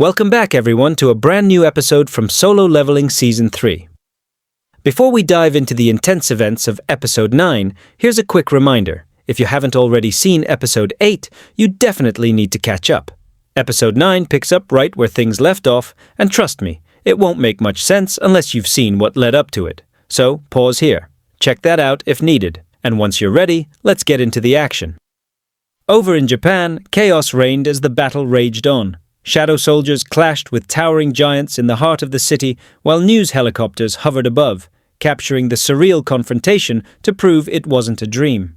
Welcome back, everyone, to a brand new episode from Solo Leveling Season 3. Before we dive into the intense events of Episode 9, here's a quick reminder. If you haven't already seen Episode 8, you definitely need to catch up. Episode 9 picks up right where things left off, and trust me, it won't make much sense unless you've seen what led up to it. So, pause here. Check that out if needed. And once you're ready, let's get into the action. Over in Japan, chaos reigned as the battle raged on. Shadow soldiers clashed with towering giants in the heart of the city, while news helicopters hovered above, capturing the surreal confrontation to prove it wasn't a dream.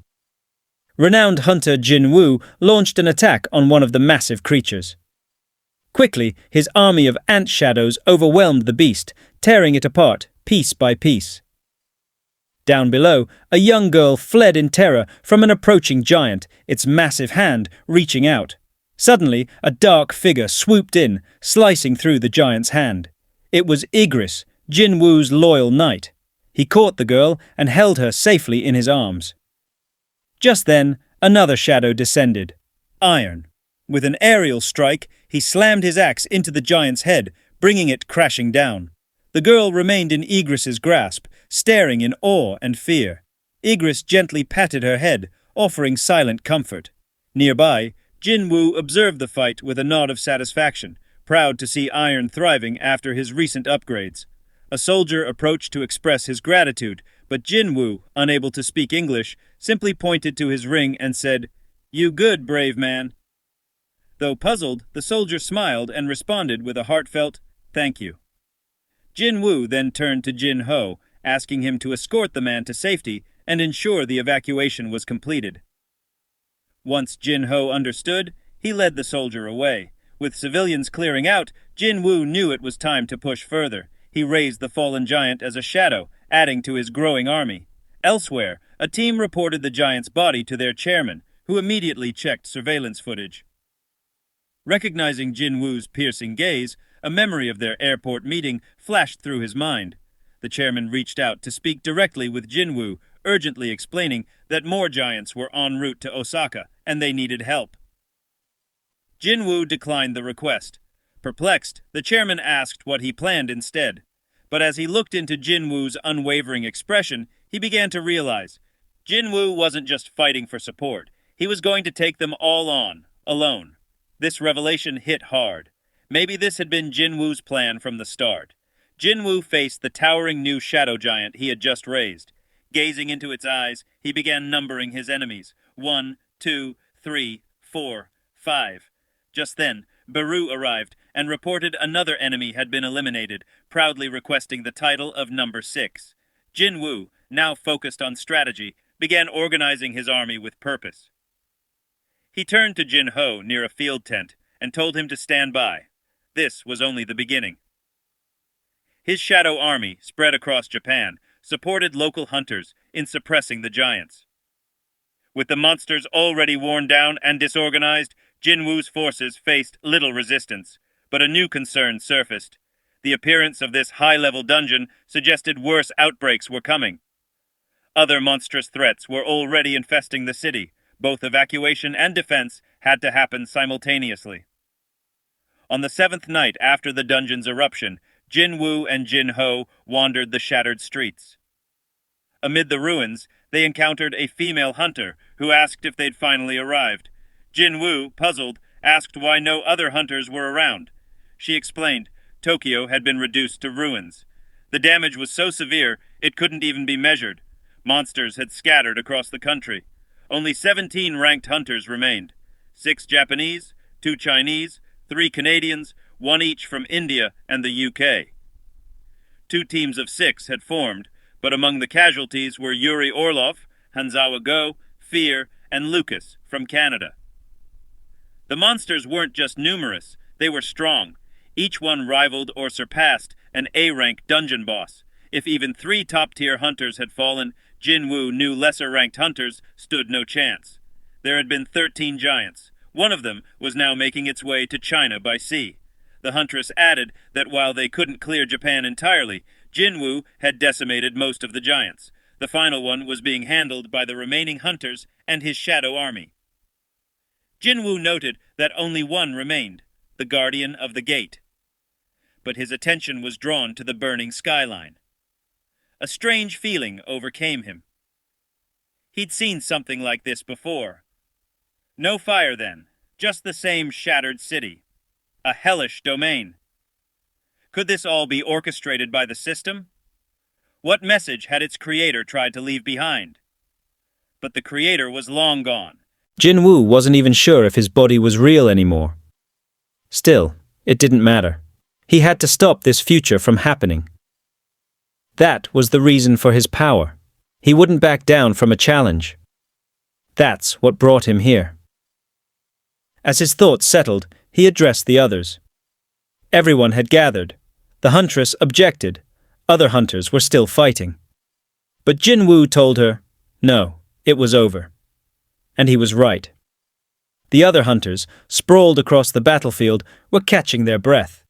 Renowned hunter Jin Woo launched an attack on one of the massive creatures. Quickly, his army of ant shadows overwhelmed the beast, tearing it apart, piece by piece. Down below, a young girl fled in terror from an approaching giant, its massive hand reaching out. Suddenly, a dark figure swooped in, slicing through the giant's hand. It was Igris, Jin Woo's loyal knight. He caught the girl and held her safely in his arms. Just then, another shadow descended. Iron. With an aerial strike, he slammed his axe into the giant's head, bringing it crashing down. The girl remained in Igris's grasp, staring in awe and fear. Igris gently patted her head, offering silent comfort. Nearby, Jin Woo observed the fight with a nod of satisfaction, proud to see Iron thriving after his recent upgrades. A soldier approached to express his gratitude, but Jin Woo, unable to speak English, simply pointed to his ring and said, "You good, brave man." Though puzzled, the soldier smiled and responded with a heartfelt, "Thank you." Jin Woo then turned to Jin Ho, asking him to escort the man to safety and ensure the evacuation was completed. Once Jin Ho understood, he led the soldier away. With civilians clearing out, Jin Woo knew it was time to push further. He raised the fallen giant as a shadow, adding to his growing army. Elsewhere, a team reported the giant's body to their chairman, who immediately checked surveillance footage. Recognizing Jin Woo's piercing gaze, a memory of their airport meeting flashed through his mind. The chairman reached out to speak directly with Jin Woo, urgently explaining that more giants were en route to Osaka, and they needed help. Jin Woo declined the request. Perplexed, the chairman asked what he planned instead. But as he looked into Jin Woo's unwavering expression, he began to realize Jin Woo wasn't just fighting for support. He was going to take them all on, alone. This revelation hit hard. Maybe this had been Jin Woo's plan from the start. Jin Woo faced the towering new shadow giant he had just raised. Gazing into its eyes, he began numbering his enemies. 1, 2, 3, 4, 5. Just then, Beru arrived and reported another enemy had been eliminated, proudly requesting the title of number 6. Jin Woo, now focused on strategy, began organizing his army with purpose. He turned to Jin Ho near a field tent and told him to stand by. This was only the beginning. His shadow army, spread across Japan, supported local hunters in suppressing the giants. With the monsters already worn down and disorganized, Jin Woo's forces faced little resistance, but a new concern surfaced. The appearance of this high-level dungeon suggested worse outbreaks were coming. Other monstrous threats were already infesting the city. Both evacuation and defense had to happen simultaneously. On the 7th night after the dungeon's eruption, Jin Woo and Jin Ho wandered the shattered streets. Amid the ruins, they encountered a female hunter who asked if they'd finally arrived. Jin Woo, puzzled, asked why no other hunters were around. She explained Tokyo had been reduced to ruins. The damage was so severe it couldn't even be measured. Monsters had scattered across the country. Only 17 ranked hunters remained. 6 Japanese, 2 Chinese, 3 Canadians, 1 each from India and the UK. 2 teams of 6 had formed, but among the casualties were Yuri Orlov, Hanzawa Go, Fear, and Lucas from Canada. The monsters weren't just numerous, they were strong. Each one rivaled or surpassed an A-rank dungeon boss. If even 3 top-tier hunters had fallen, Jin Woo knew lesser-ranked hunters stood no chance. There had been 13 giants. One of them was now making its way to China by sea. The huntress added that while they couldn't clear Japan entirely, Jin Woo had decimated most of the giants. The final one was being handled by the remaining hunters and his shadow army. Jin Woo noted that only one remained, the the guardian of the gate. But his attention was drawn to the burning skyline. A strange feeling overcame him. He'd seen something like this before. No fire then, just the same shattered city. A hellish domain. Could this all be orchestrated by the system? What message had its creator tried to leave behind? But the creator was long gone. Jin Woo wasn't even sure if his body was real anymore. Still, it didn't matter. He had to stop this future from happening. That was the reason for his power. He wouldn't back down from a challenge. That's what brought him here. As his thoughts settled, he addressed the others. Everyone had gathered. The huntress objected. Other hunters were still fighting. But Jin Woo told her, no, it was over. And he was right. The other hunters, sprawled across the battlefield, were catching their breath.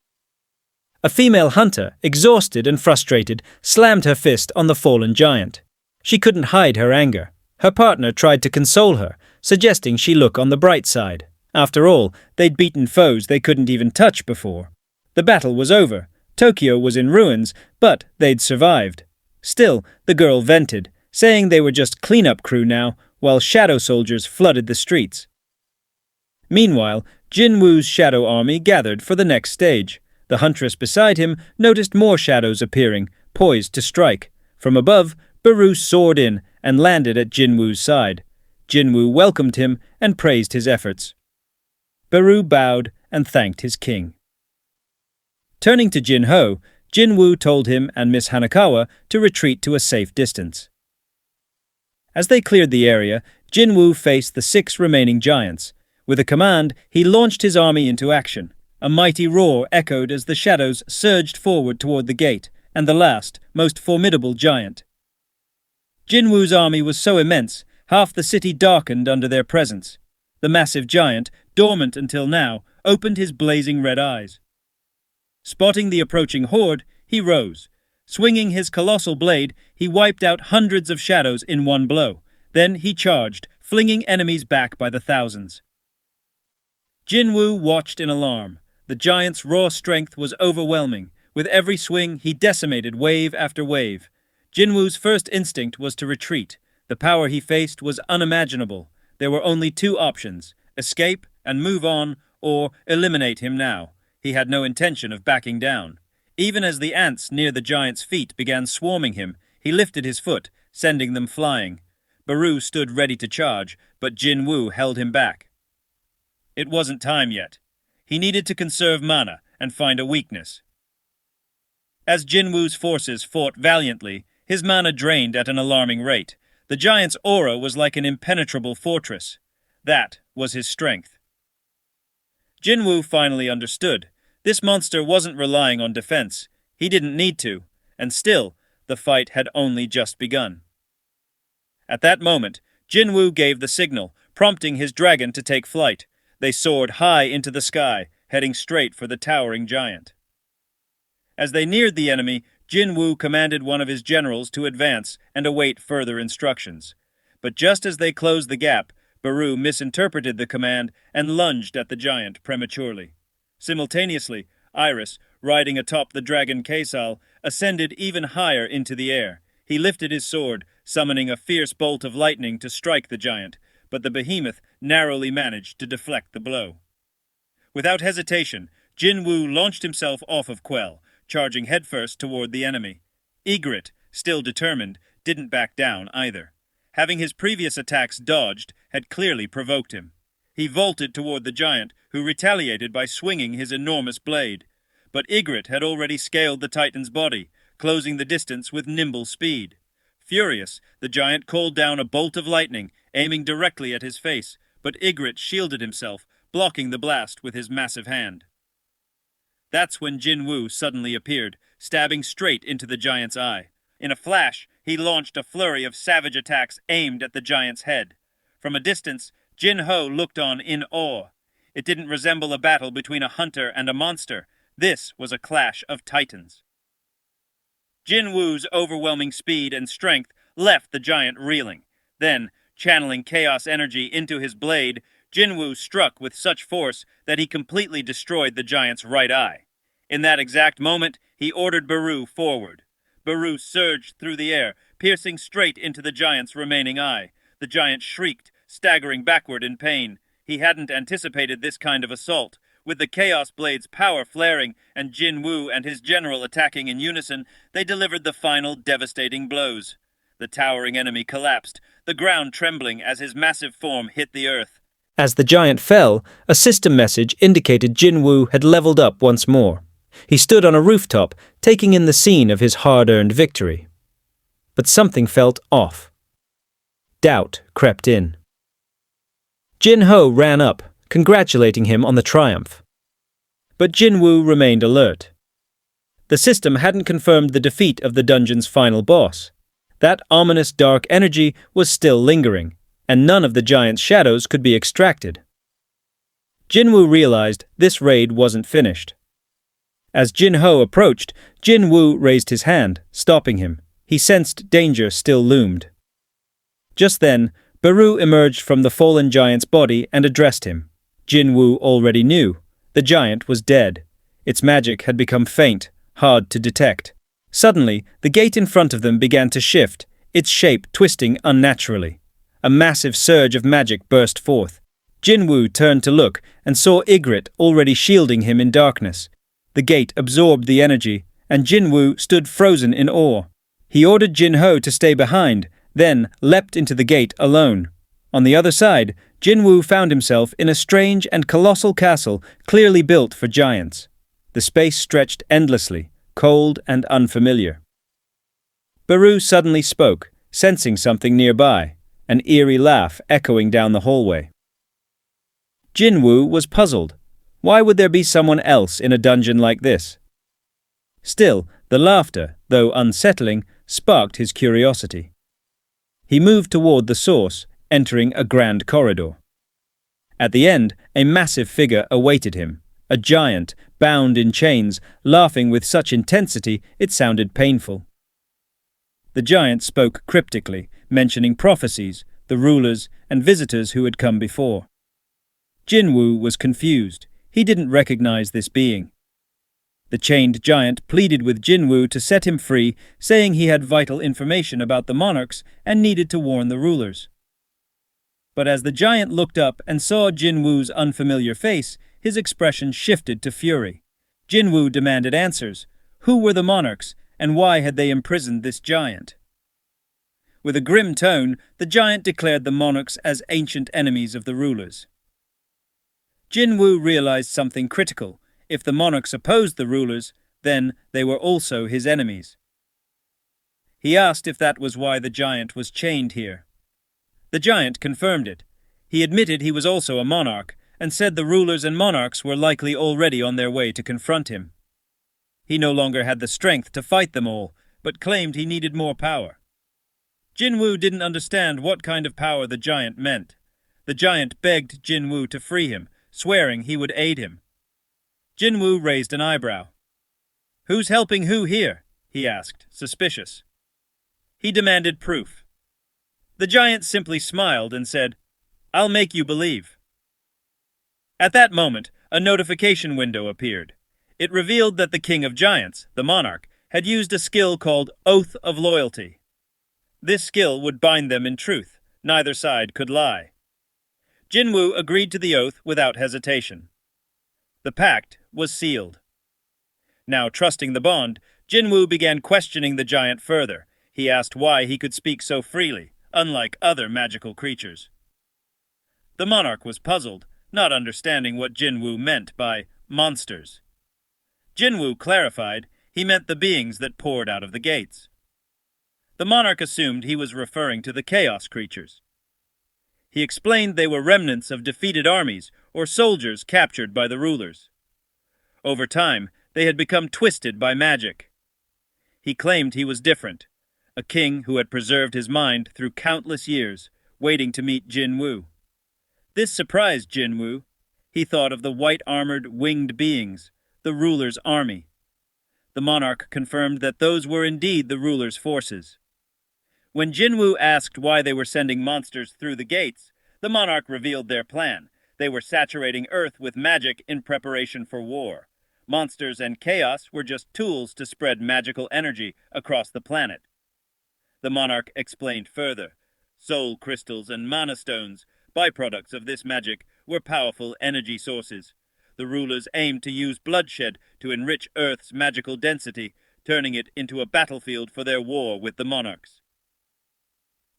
A female hunter, exhausted and frustrated, slammed her fist on the fallen giant. She couldn't hide her anger. Her partner tried to console her, suggesting she look on the bright side. After all, they'd beaten foes they couldn't even touch before. The battle was over. Tokyo was in ruins, but they'd survived. Still, the girl vented, saying they were just cleanup crew now, while shadow soldiers flooded the streets. Meanwhile, Jin Woo's shadow army gathered for the next stage. The huntress beside him noticed more shadows appearing, poised to strike. From above, Beru soared in and landed at Jin Woo's side. Jin Woo welcomed him and praised his efforts. Beru bowed and thanked his king. Turning to Jin Ho, Jin Woo told him and Miss Hanakawa to retreat to a safe distance. As they cleared the area, Jin Woo faced the 6 remaining giants. With a command, he launched his army into action. A mighty roar echoed as the shadows surged forward toward the gate, and the last, most formidable giant. Jin Woo's army was so immense, half the city darkened under their presence. The massive giant, dormant until now, opened his blazing red eyes. Spotting the approaching horde, he rose. Swinging his colossal blade, he wiped out hundreds of shadows in one blow. Then he charged, flinging enemies back by the thousands. Jin Woo watched in alarm. The giant's raw strength was overwhelming. With every swing, he decimated wave after wave. Jin Woo's first instinct was to retreat. The power he faced was unimaginable. There were only 2 options: escape and move on, or eliminate him now. He had no intention of backing down. Even as the ants near the giant's feet began swarming him, he lifted his foot, sending them flying. Beru stood ready to charge, but Jin Woo held him back. It wasn't time yet. He needed to conserve mana and find a weakness. As Jin Woo's forces fought valiantly, his mana drained at an alarming rate. The giant's aura was like an impenetrable fortress. That was his strength. Jin Woo finally understood. This monster wasn't relying on defense. He didn't need to, and still, the fight had only just begun. At that moment, Jin Woo gave the signal, prompting his dragon to take flight. They soared high into the sky, heading straight for the towering giant. As they neared the enemy, Jin Woo commanded one of his generals to advance and await further instructions. But just as they closed the gap, Beru misinterpreted the command and lunged at the giant prematurely. Simultaneously, Iris, riding atop the dragon Kaisal, ascended even higher into the air. He lifted his sword, summoning a fierce bolt of lightning to strike the giant, but the behemoth narrowly managed to deflect the blow. Without hesitation, Jin Woo launched himself off of Quell, charging headfirst toward the enemy. Egret, still determined, didn't back down either. Having his previous attacks dodged had clearly provoked him. He vaulted toward the giant, who retaliated by swinging his enormous blade. But Egret had already scaled the titan's body, closing the distance with nimble speed. Furious, the giant called down a bolt of lightning, aiming directly at his face, but Egret shielded himself, blocking the blast with his massive hand. That's when Jin Woo suddenly appeared, stabbing straight into the giant's eye. In a flash, he launched a flurry of savage attacks aimed at the giant's head. From a distance, Jin Ho looked on in awe. It didn't resemble a battle between a hunter and a monster. This was a clash of titans. Jin Woo's overwhelming speed and strength left the giant reeling. Then, channeling chaos energy into his blade, Jin Woo struck with such force that he completely destroyed the giant's right eye. In that exact moment, he ordered Beru forward. Beru surged through the air, piercing straight into the giant's remaining eye. The giant shrieked, staggering backward in pain. He hadn't anticipated this kind of assault. With the Chaos Blade's power flaring and Jin Woo and his general attacking in unison, they delivered the final devastating blows. The towering enemy collapsed, the ground trembling as his massive form hit the earth. As the giant fell, a system message indicated Jin Woo had leveled up once more. He stood on a rooftop, taking in the scene of his hard-earned victory. But something felt off. Doubt crept in. Jin Ho ran up, congratulating him on the triumph. But Jin Woo remained alert. The system hadn't confirmed the defeat of the dungeon's final boss. That ominous dark energy was still lingering, and none of the giant's shadows could be extracted. Jin Woo realized this raid wasn't finished. As Jin Ho approached, Jin Woo raised his hand, stopping him. He sensed danger still loomed. Just then, Beru emerged from the fallen giant's body and addressed him. Jin Woo already knew. The giant was dead. Its magic had become faint, hard to detect. Suddenly, the gate in front of them began to shift, its shape twisting unnaturally. A massive surge of magic burst forth. Jin Woo turned to look and saw Ygritte already shielding him in darkness. The gate absorbed the energy, and Jin Woo stood frozen in awe. He ordered Jin Ho to stay behind, then leapt into the gate alone. On the other side, Jin Woo found himself in a strange and colossal castle clearly built for giants. The space stretched endlessly, cold and unfamiliar. Beru suddenly spoke, sensing something nearby, an eerie laugh echoing down the hallway. Jin Woo was puzzled. Why would there be someone else in a dungeon like this? Still, the laughter, though unsettling, sparked his curiosity. He moved toward the source, entering a grand corridor. At the end, a massive figure awaited him, a giant, bound in chains, laughing with such intensity it sounded painful. The giant spoke cryptically, mentioning prophecies, the rulers, and visitors who had come before. Jin Woo was confused. He didn't recognize this being. The chained giant pleaded with Jin Woo to set him free, saying he had vital information about the monarchs and needed to warn the rulers. But as the giant looked up and saw Jin Woo's unfamiliar face, his expression shifted to fury. Jin Woo demanded answers. Who were the monarchs, and why had they imprisoned this giant? With a grim tone, the giant declared the monarchs as ancient enemies of the rulers. Jin Woo realized something critical. If the monarchs opposed the rulers, then they were also his enemies. He asked if that was why the giant was chained here. The giant confirmed it. He admitted he was also a monarch, and said the rulers and monarchs were likely already on their way to confront him. He no longer had the strength to fight them all, but claimed he needed more power. Jin Woo didn't understand what kind of power the giant meant. The giant begged Jin Woo to free him, swearing he would aid him. Jin Woo raised an eyebrow. "Who's helping who here?" he asked, suspicious. He demanded proof. The giant simply smiled and said, "I'll make you believe." At that moment, a notification window appeared. It revealed that the King of Giants, the monarch, had used a skill called Oath of Loyalty. This skill would bind them in truth. Neither side could lie. Jin Woo agreed to the oath without hesitation. The pact was sealed. Now trusting the bond, Jin Woo began questioning the giant further. He asked why he could speak so freely, unlike other magical creatures. The monarch was puzzled, not understanding what Jin Woo meant by monsters. Jin Woo clarified he meant the beings that poured out of the gates. The monarch assumed he was referring to the chaos creatures. He explained they were remnants of defeated armies or soldiers captured by the rulers. Over time, they had become twisted by magic. He claimed he was different, a king who had preserved his mind through countless years, waiting to meet Jin Woo. This surprised Jin Woo. He thought of the white-armored, winged beings, the ruler's army. The monarch confirmed that those were indeed the ruler's forces. When Jin Woo asked why they were sending monsters through the gates, the monarch revealed their plan, They were saturating Earth with magic in preparation for war. Monsters and chaos were just tools to spread magical energy across the planet. The monarch explained further. Soul crystals and mana stones, byproducts of this magic, were powerful energy sources. The rulers aimed to use bloodshed to enrich Earth's magical density, turning it into a battlefield for their war with the monarchs.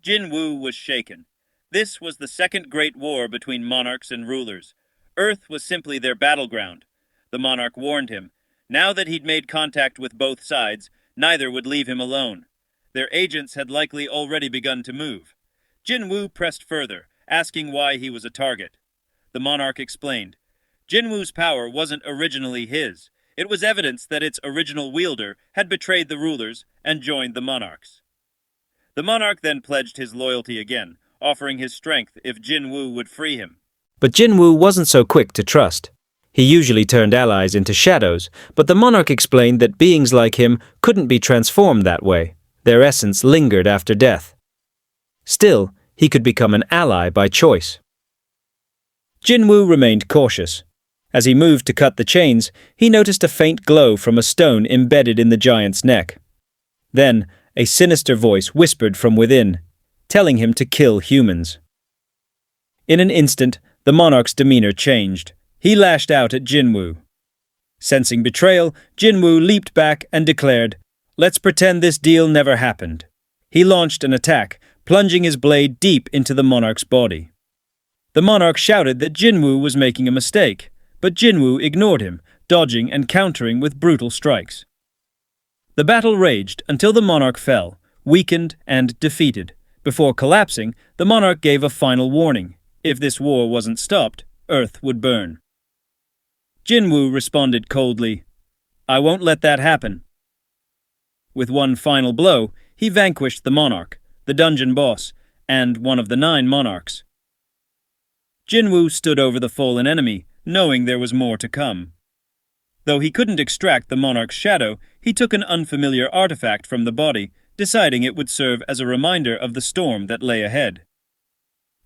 Jin Woo was shaken. This was the second great war between monarchs and rulers. Earth was simply their battleground. The monarch warned him. Now that he'd made contact with both sides, neither would leave him alone. Their agents had likely already begun to move. Jin Woo pressed further, asking why he was a target. The monarch explained. Jin Woo's power wasn't originally his. It was evidence that its original wielder had betrayed the rulers and joined the monarchs. The monarch then pledged his loyalty again, offering his strength if Jin Woo would free him. But Jin Woo wasn't so quick to trust. He usually turned allies into shadows, but the monarch explained that beings like him couldn't be transformed that way. Their essence lingered after death. Still, he could become an ally by choice. Jin Woo remained cautious. As he moved to cut the chains, he noticed a faint glow from a stone embedded in the giant's neck. Then, a sinister voice whispered from within, telling him to kill humans. In an instant, the monarch's demeanor changed. He lashed out at Jin Woo. Sensing betrayal, Jin Woo leaped back and declared, "Let's pretend this deal never happened." He launched an attack, plunging his blade deep into the monarch's body. The monarch shouted that Jin Woo was making a mistake, but Jin Woo ignored him, dodging and countering with brutal strikes. The battle raged until the monarch fell, weakened and defeated. Before collapsing, the monarch gave a final warning. If this war wasn't stopped, Earth would burn. Jin Woo responded coldly, "I won't let that happen." With one final blow, he vanquished the monarch, the dungeon boss, and one of the 9 monarchs. Jin Woo stood over the fallen enemy, knowing there was more to come. Though he couldn't extract the monarch's shadow, he took an unfamiliar artifact from the body, deciding it would serve as a reminder of the storm that lay ahead.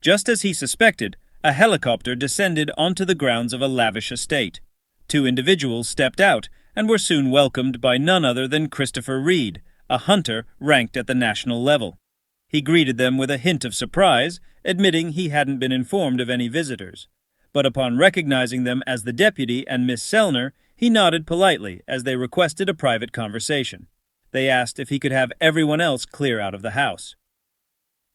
Just as he suspected, a helicopter descended onto the grounds of a lavish estate. 2 individuals stepped out and were soon welcomed by none other than Christopher Reed, a hunter ranked at the national level. He greeted them with a hint of surprise, admitting he hadn't been informed of any visitors. But upon recognizing them as the deputy and Miss Selner, he nodded politely as they requested a private conversation. They asked if he could have everyone else clear out of the house.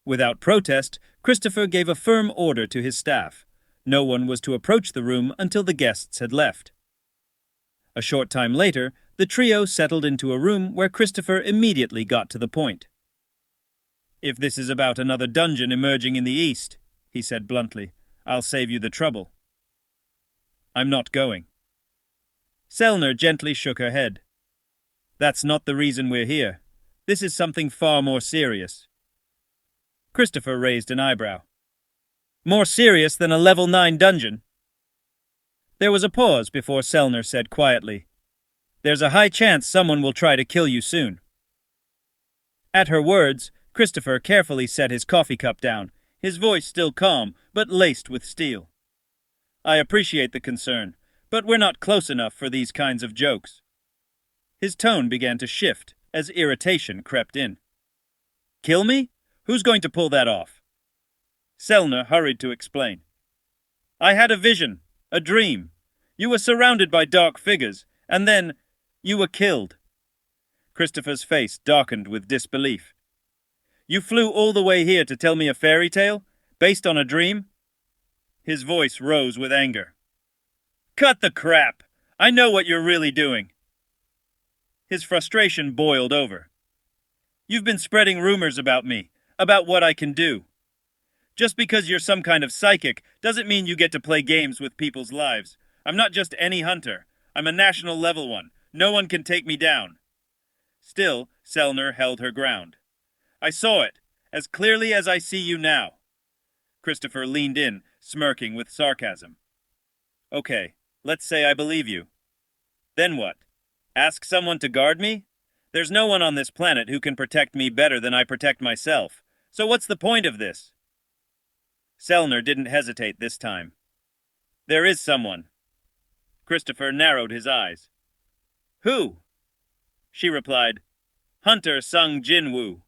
Without protest, Christopher gave a firm order to his staff. No one was to approach the room until the guests had left. A short time later, the trio settled into a room where Christopher immediately got to the point. "If this is about another dungeon emerging in the east," he said bluntly, "I'll save you the trouble." "I'm not going." Selner gently shook her head. "That's not the reason we're here. This is something far more serious." Christopher raised an eyebrow. "More serious than a level 9 dungeon?" There was a pause before Selner said quietly, "There's a high chance someone will try to kill you soon." At her words, Christopher carefully set his coffee cup down, his voice still calm, but laced with steel. "I appreciate the concern, but we're not close enough for these kinds of jokes." His tone began to shift as irritation crept in. "Kill me? Who's going to pull that off?" Selner hurried to explain. "I had a vision, a dream. You were surrounded by dark figures, and then you were killed." Christopher's face darkened with disbelief. "You flew all the way here to tell me a fairy tale, based on a dream?" His voice rose with anger. "Cut the crap! I know what you're really doing." His frustration boiled over. "You've been spreading rumors about me, about what I can do. Just because you're some kind of psychic doesn't mean you get to play games with people's lives. I'm not just any hunter. I'm a national level one. No one can take me down." Still, Selner held her ground. "I saw it, as clearly as I see you now." Christopher leaned in, smirking with sarcasm. "Okay, let's say I believe you. Then what? Ask someone to guard me? There's no one on this planet who can protect me better than I protect myself. So what's the point of this?" Selner didn't hesitate this time. There is someone. Christopher narrowed his eyes. Who? She replied, Hunter Sung Jin Woo.